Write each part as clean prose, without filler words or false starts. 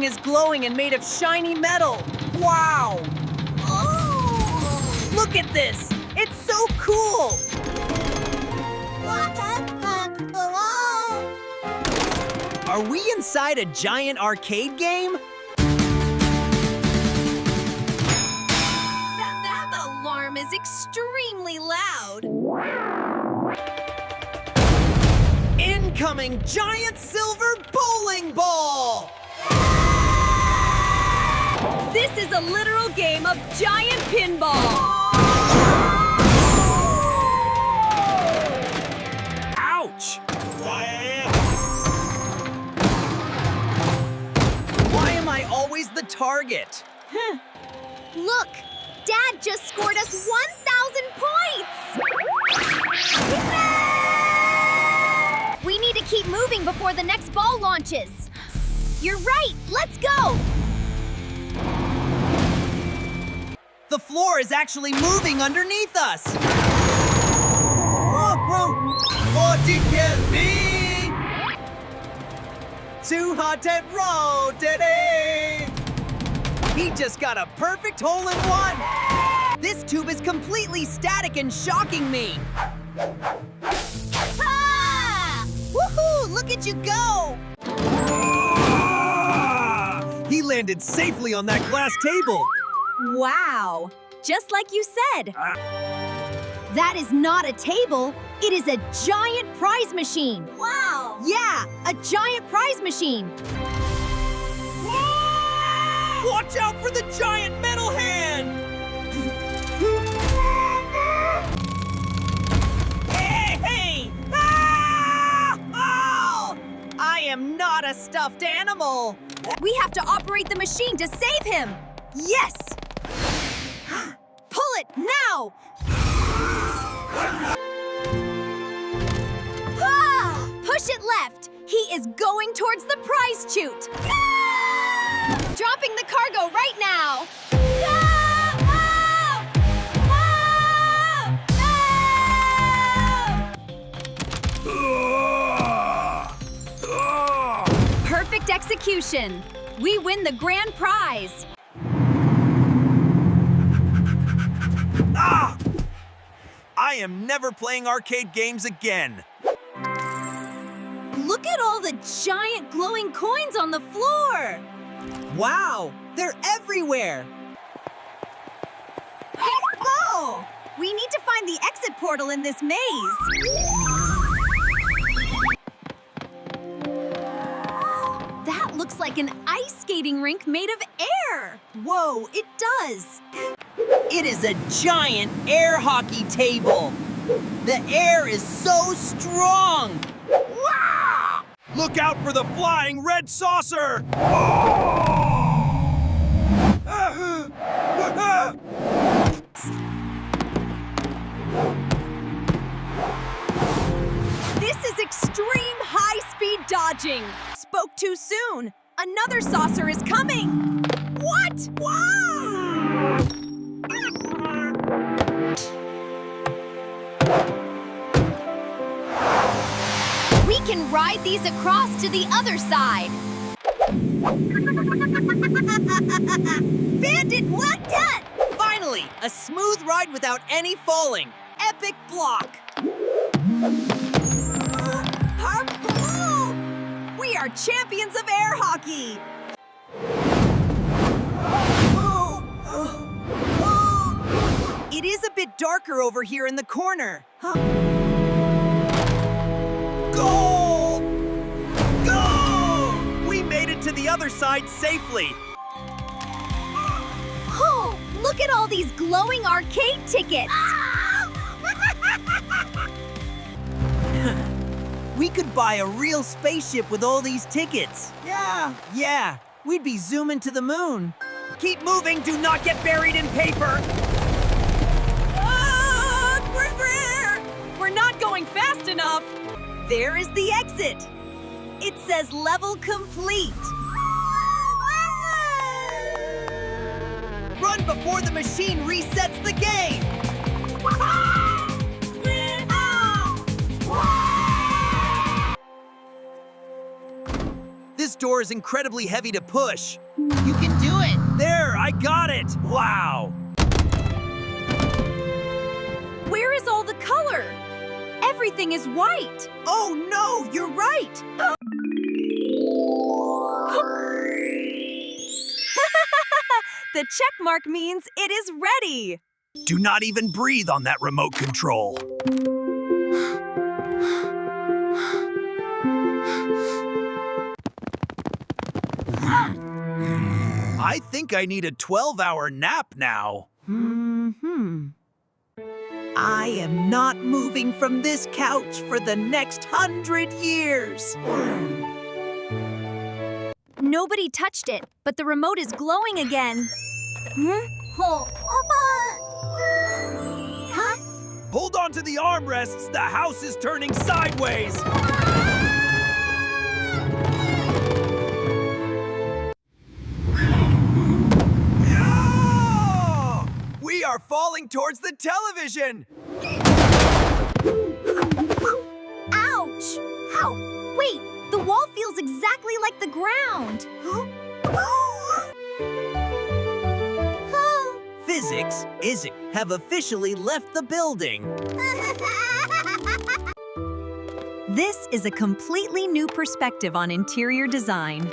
is glowing and made of shiny metal. Wow! Oh! Look at this! It's so cool! Are we inside a giant arcade game? That alarm is extremely loud. Incoming giant silver bowling ball! This is a literal game of giant pinball. Ouch! Why am I always the target? Look, Dad just scored us 1,000 points! We need to keep moving before the next ball launches. You're right, let's go! The floor is actually moving underneath us! What it can be? Too hot and rotating! He just got a perfect hole-in-one! This tube is completely static and shocking me! Ah! Woohoo! Look at you go! He landed safely on that glass table! Wow! Just like you said. That is not a table. It is a giant prize machine. Wow! Yeah, a giant prize machine. Watch out for the giant metal hand! Hey! Ah! Oh! I am not a stuffed animal! We have to operate the machine to save him. Yes! Pull it now! Ah! Push it left. He is going towards the prize chute. Dropping the cargo right now. Perfect execution. We win the grand prize. Ah! I am never playing arcade games again. Look at all the giant glowing coins on the floor. Wow, they're everywhere. Oh! We need to find the exit portal in this maze. That looks like an ice skating rink made of air. Whoa, it does. It is a giant air hockey table. The air is so strong. Wow! Look out for the flying red saucer! This is extreme high-speed dodging. Spoke too soon. Another saucer is coming. What? Wow! We can ride these across to the other side. Bandit, what that? Finally, a smooth ride without any falling. Epic block. We are champions of air hockey. It is a bit darker over here in the corner. Goal! Goal! We made it to the other side safely. Oh, look at all these glowing arcade tickets. We could buy a real spaceship with all these tickets. Yeah, we'd be zooming to the moon. Keep moving, do not get buried in paper. We're not going fast enough. There is the exit. It says level complete. Run before the machine resets the game. This door is incredibly heavy to push. You can do it! There, I got it! Wow! Where is all the color? Everything is white. Oh no, you're right! The check mark means it is ready. Do not even breathe on that remote control. I think I need a 12-hour nap now. I am not moving from this couch for the next 100 years. Nobody touched it, but the remote is glowing again. Hold on to the armrests, the house is turning sideways. Yeah! We are falling towards the television. Ouch! Ow! Wait, the wall feels exactly like the ground. Physics have officially left the building. This is a completely new perspective on interior design.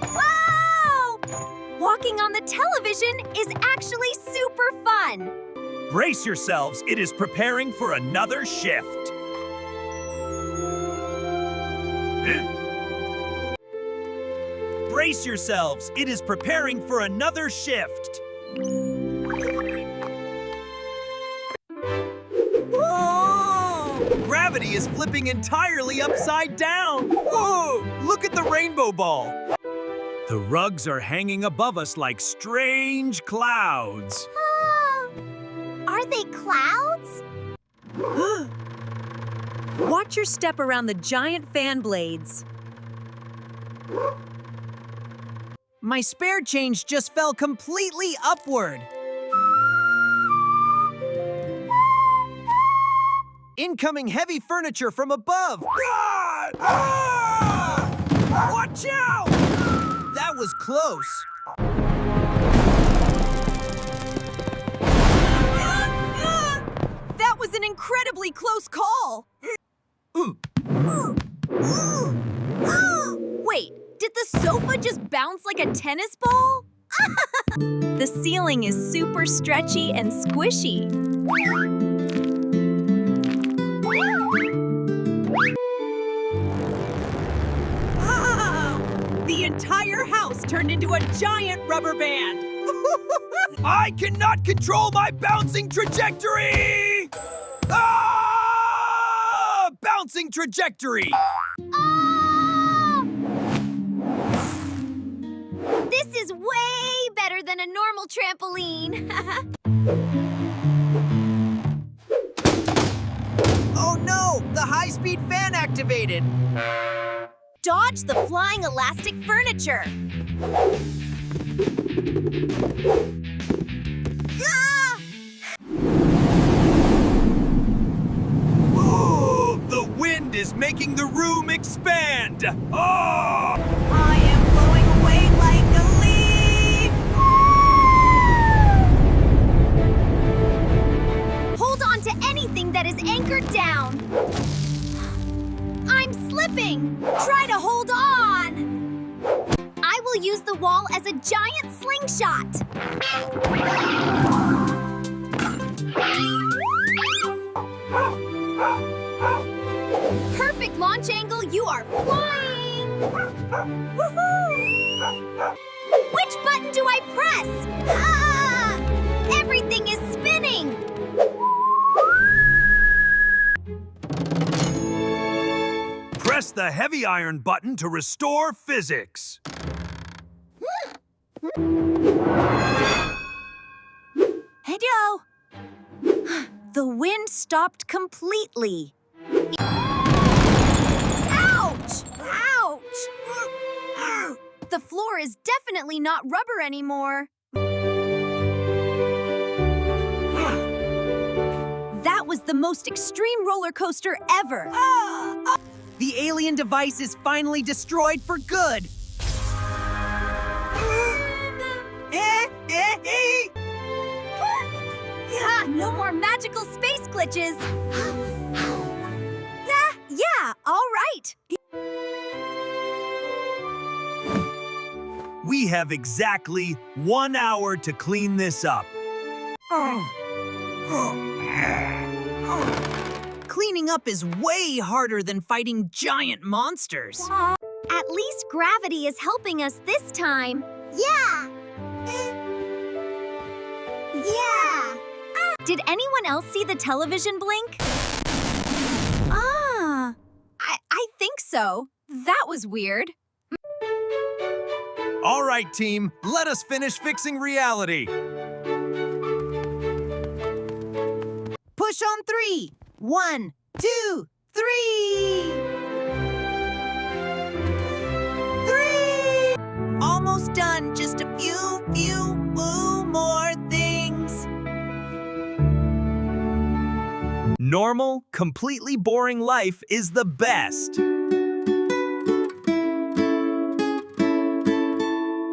Wow! Walking on the television is actually super fun. Brace yourselves, it is preparing for another shift. Brace yourselves, it is preparing for another shift. Whoa! Gravity is flipping entirely upside down. Whoa! Look at the rainbow ball. The rugs are hanging above us like strange clouds. Are they clouds? Watch your step around the giant fan blades. My spare change just fell completely upward. Incoming heavy furniture from above. Watch out! That was close. That was an incredibly close call. Wait, did the sofa just bounce like a tennis ball? The ceiling is super stretchy and squishy. The entire house turned into a giant rubber band. I cannot control my bouncing trajectory! Ah! Bouncing trajectory! This is way better than a normal trampoline. Oh no! The high-speed fan activated! Dodge the flying elastic furniture. Ooh, the wind is making the room expand! Oh! I am blowing away like a leaf. Hold on to anything that is anchored down. I'm slipping. Try to hold on. I will use the wall as a giant slingshot. Perfect launch angle. You are flying. Woohoo! Which button do I press? Ah! Everything is spinning. Press the heavy iron button to restore physics. Hey, Joe. The wind stopped completely. Ouch! Ouch! The floor is definitely not rubber anymore. That was the most extreme roller coaster ever. The alien device is finally destroyed for good. Yeah, no more magical space glitches. Yeah, all right. We have exactly 1 hour to clean this up. Cleaning up is way harder than fighting giant monsters. At least gravity is helping us this time. Yeah. Yeah. Did anyone else see the television blink? I think so. That was weird. All right, team, let us finish fixing reality. Push on 3. 1, 2, 3. 3. Almost done. Just a few more things. Normal, completely boring life is the best.